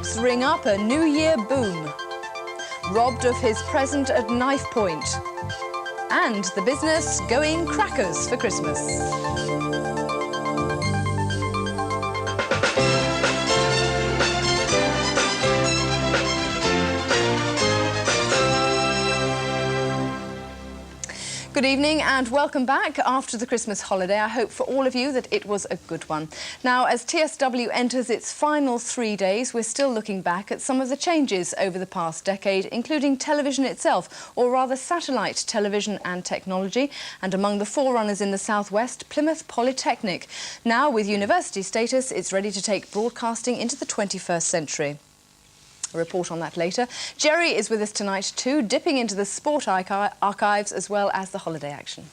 banks ring up a New Year boom. Robbed of his present at knife point. And the business going crackers for Christmas. Good evening and welcome back after the Christmas holiday. I hope for all of you that it was a good one. Now, as TSW enters its final 3 days, we're still looking back at some of the changes over the past decade, including television itself, or rather satellite television and technology. And among the forerunners in the southwest, Plymouth Polytechnic. Now, with university status, it's ready to take broadcasting into the 21st century. A report on that later. Jerry is with us tonight too, dipping into the sport archives as well as the holiday action.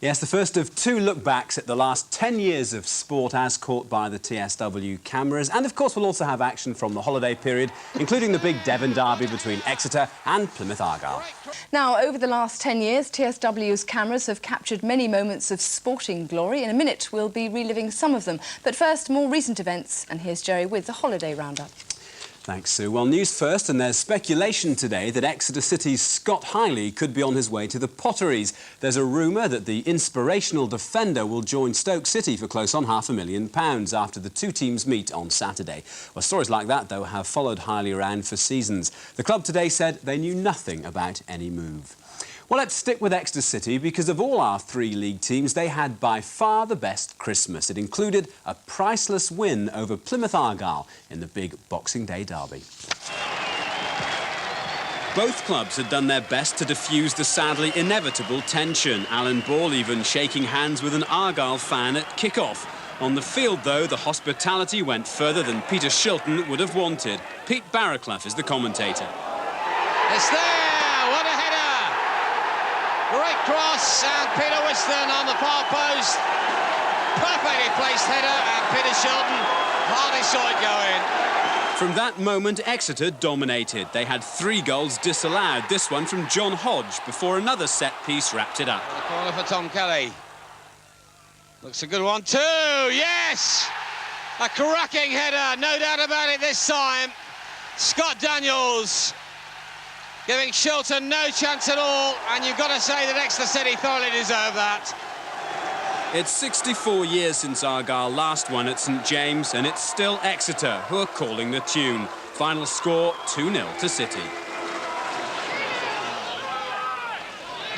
Yes, the first of two look-backs at the last 10 years of sport as caught by the TSW cameras. And, of course, we'll also have action from the holiday period, including the big Devon derby between Exeter and Plymouth Argyle. Now, over the last 10 years, TSW's cameras have captured many moments of sporting glory. In a minute, we'll be reliving some of them. But first, more recent events. And here's Jerry with the holiday roundup. Thanks, Sue. Well, news first, and there's speculation today that Exeter City's Scott Highley could be on his way to the Potteries. There's a rumour that the inspirational defender will join Stoke City for close on £500,000 after the two teams meet on Saturday. Well, stories like that, though, have followed Highley around for seasons. The club today said they knew nothing about any move. Well, let's stick with Exeter City because of all our three league teams, they had by far the best Christmas. It included a priceless win over Plymouth Argyle in the big Boxing Day derby. Both clubs had done their best to diffuse the sadly inevitable tension. Alan Ball even shaking hands with an Argyle fan at kick-off. On the field, though, the hospitality went further than Peter Shilton would have wanted. Pete Barraclough is the commentator. It's there! What a header! Great cross, and Peter Whiston on the far post. Perfectly placed header, and Peter Shilton hardly saw it go in. From that moment, Exeter dominated. They had 3 goals disallowed, this one from John Hodge, before another set-piece wrapped it up. The corner for Tom Kelly. Looks a good one too, yes! A cracking header, no doubt about it this time. Scott Daniels giving Shilton no chance at all, and you've got to say that Exeter City thoroughly deserve that. It's 64 years since Argyle last won at St James, and it's still Exeter who are calling the tune. Final score 2-0 to City.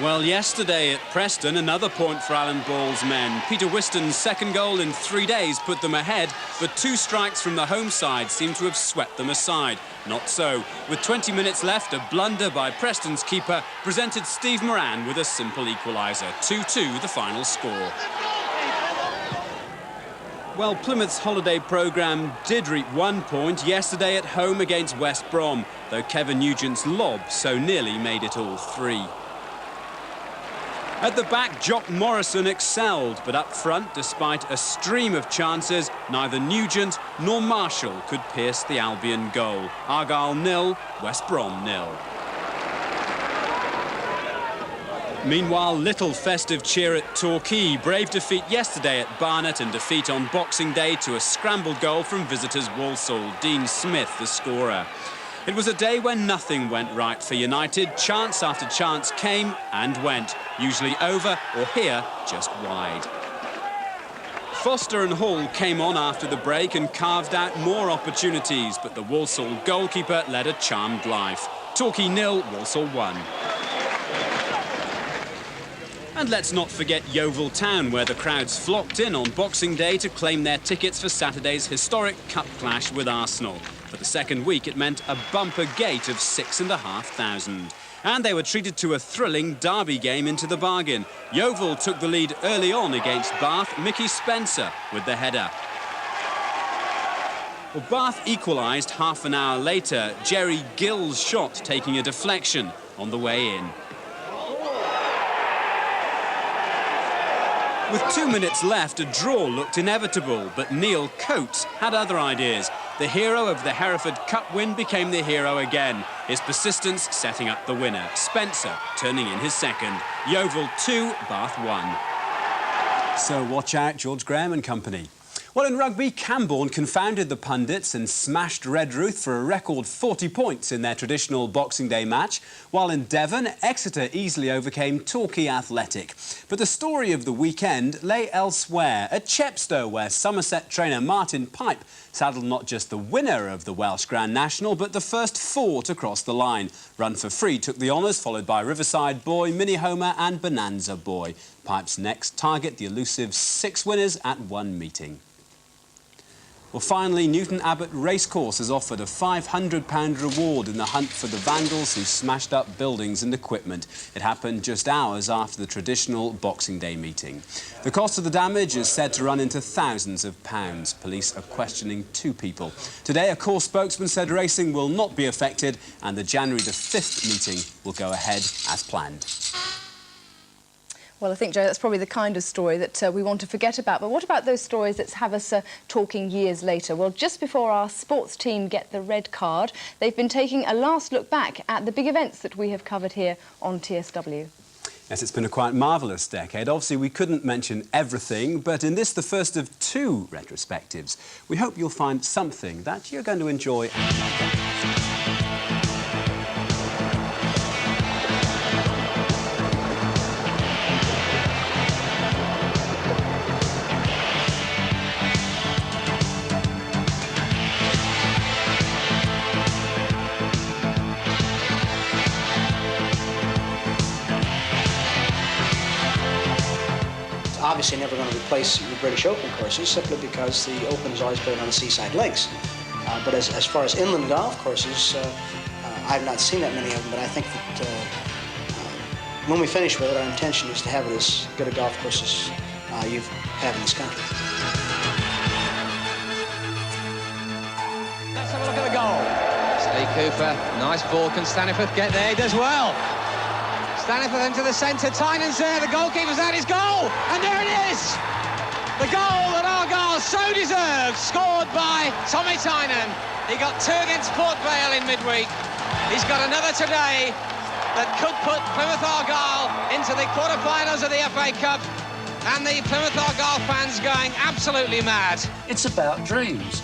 Well, yesterday at Preston, another point for Alan Ball's men. Peter Whiston's second goal in 3 days put them ahead, but 2 strikes from the home side seemed to have swept them aside. Not so. With 20 minutes left, a blunder by Preston's keeper presented Steve Moran with a simple equaliser. 2-2 the final score. Well, Plymouth's holiday programme did reap 1 point yesterday at home against West Brom, though Kevin Nugent's lob so nearly made it all 3. At the back, Jock Morrison excelled, but up front, despite a stream of chances, neither Nugent nor Marshall could pierce the Albion goal. Argyle 0, West Brom 0. Meanwhile, little festive cheer at Torquay. Brave defeat yesterday at Barnet and defeat on Boxing Day to a scrambled goal from visitors Walsall. Dean Smith, the scorer. It was a day when nothing went right for United. Chance after chance came and went, usually over or here, just wide. Foster and Hall came on after the break and carved out more opportunities, but the Walsall goalkeeper led a charmed life. Torquay 0, Walsall 1. And let's not forget Yeovil Town, where the crowds flocked in on Boxing Day to claim their tickets for Saturday's historic cup clash with Arsenal. For the second week, it meant a bumper gate of 6,500. And they were treated to a thrilling derby game into the bargain. Yeovil took the lead early on against Bath. Mickey Spencer with the header. Well, Bath equalised half an hour later. Jerry Gill's shot taking a deflection on the way in. With 2 minutes left, a draw looked inevitable, but Neil Coates had other ideas. The hero of the Hereford Cup win became the hero again. His persistence setting up the winner. Spencer turning in his second. Yeovil 2, Bath 1. So watch out, George Graham and company. Well, in rugby, Camborne confounded the pundits and smashed Redruth for a record 40 points in their traditional Boxing Day match, while in Devon, Exeter easily overcame Torquay Athletic. But the story of the weekend lay elsewhere, at Chepstow, where Somerset trainer Martin Pipe saddled not just the winner of the Welsh Grand National, but the first 4 to cross the line. Run for Free took the honours, followed by Riverside Boy, Mini Homer and Bonanza Boy. Pipe's next target, the elusive 6 winners at 1 meeting. Well, finally, Newton Abbot Racecourse has offered a £500 reward in the hunt for the vandals who smashed up buildings and equipment. It happened just hours after the traditional Boxing Day meeting. The cost of the damage is said to run into thousands of pounds. Police are questioning 2 people. Today, a course spokesman said racing will not be affected and the January the 5th meeting will go ahead as planned. Well, I think, Joe, that's probably the kind of story that we want to forget about. But what about those stories that have us talking years later? Well, just before our sports team get the red card, they've been taking a last look back at the big events that we have covered here on TSW. Yes, it's been a quite marvellous decade. Obviously, we couldn't mention everything, but in this, the first of 2 retrospectives, we hope you'll find something that you're going to enjoy and like. Obviously never going to replace the British Open courses simply because the Open is always played on the seaside lakes. But as far as inland golf courses, I've not seen that many of them, but I think that when we finish with it, our intention is to have it as good a golf course as you have in this country. Let's have a look at the goal. Steve Cooper, nice ball. Can Staniforth get there? He does well. Staniforth into the centre, Tynan's there, the goalkeeper's at his goal, and there it is! The goal that Argyle so deserved, scored by Tommy Tynan. He got 2 against Port Vale in midweek. He's got another today that could put Plymouth Argyle into the quarter-finals of the FA Cup, and the Plymouth Argyle fans going absolutely mad. It's about dreams,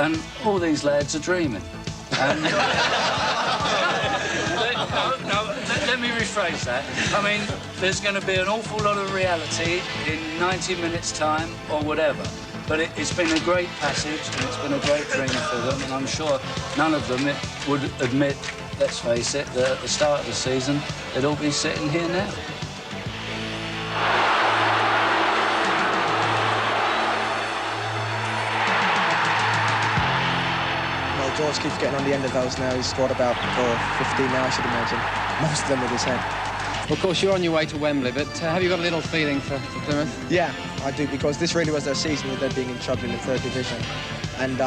and all these lads are dreaming. And, let me rephrase that. I mean, there's going to be an awful lot of reality in 90 minutes' time or whatever. But it's been a great passage and it's been a great dream for them, and I'm sure none of them would admit, let's face it, that at the start of the season, they'd all be sitting here now. George keeps getting on the end of those now. He's scored about 15 now, I should imagine. Most of them with his head. Well, of course, you're on your way to Wembley, but have you got a little feeling for Plymouth? Yeah, I do, because this really was their season with them being in trouble in the 3rd division. And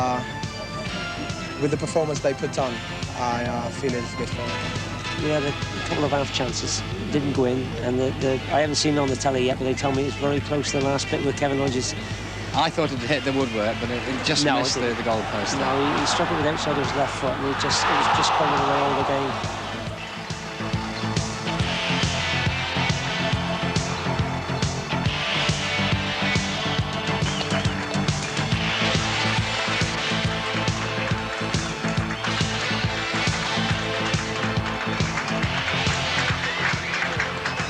with the performance they put on, I feel it's good for them. We had a couple of half chances, didn't go in, and I haven't seen it on the telly yet, but they tell me it's very close to the last bit with Kevin Hodges. I thought it hit the woodwork, but it just missed the goalpost. No, he struck it with outside of his left foot, and it was just coming away all the game.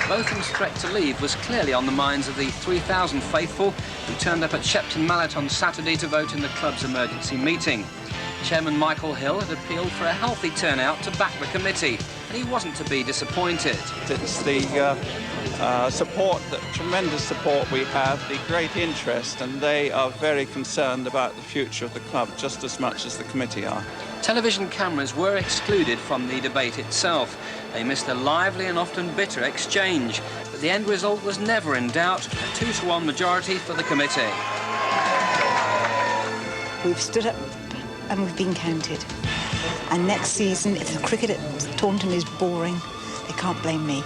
Botham's threat to leave was clearly on the minds of the 3,000 faithful who turned up at Shepton Mallet on Saturday to vote in the club's emergency meeting. Chairman Michael Hill had appealed for a healthy turnout to back the committee, and he wasn't to be disappointed. It's the support, the tremendous support we have, the great interest, and they are very concerned about the future of the club just as much as the committee are. Television cameras were excluded from the debate itself. They missed a lively and often bitter exchange, but the end result was never in doubt, a 2-to-1 majority for the committee. We've stood up and we've been counted. And next season, if the cricket at Taunton is boring, they can't blame me.